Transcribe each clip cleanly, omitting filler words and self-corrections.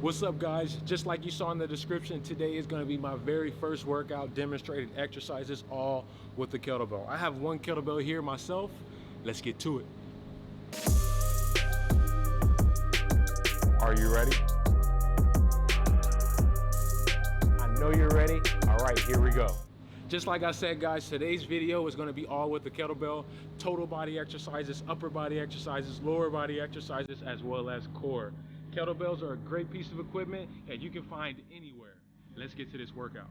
What's up, guys? Just like you saw in the description, today is going to be my very first workout demonstrating exercises all with the kettlebell. I have one kettlebell here myself. Let's get to it. Are you ready? I know you're ready. All right, here we go. Just like I said, guys, today's video is going to be all with the kettlebell, total body exercises, upper body exercises, lower body exercises, as well as core. Kettlebells are a great piece of equipment that you can find anywhere. Let's get to this workout.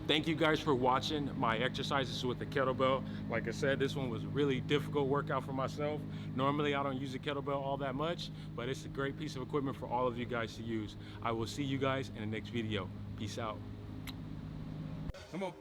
Thank you guys for watching my exercises with the kettlebell. Like I said, this one was a really difficult workout for myself. Normally I don't use a kettlebell all that much, but it's a great piece of equipment for all of you guys to use. I will see you guys in the next video. Peace out. Come on.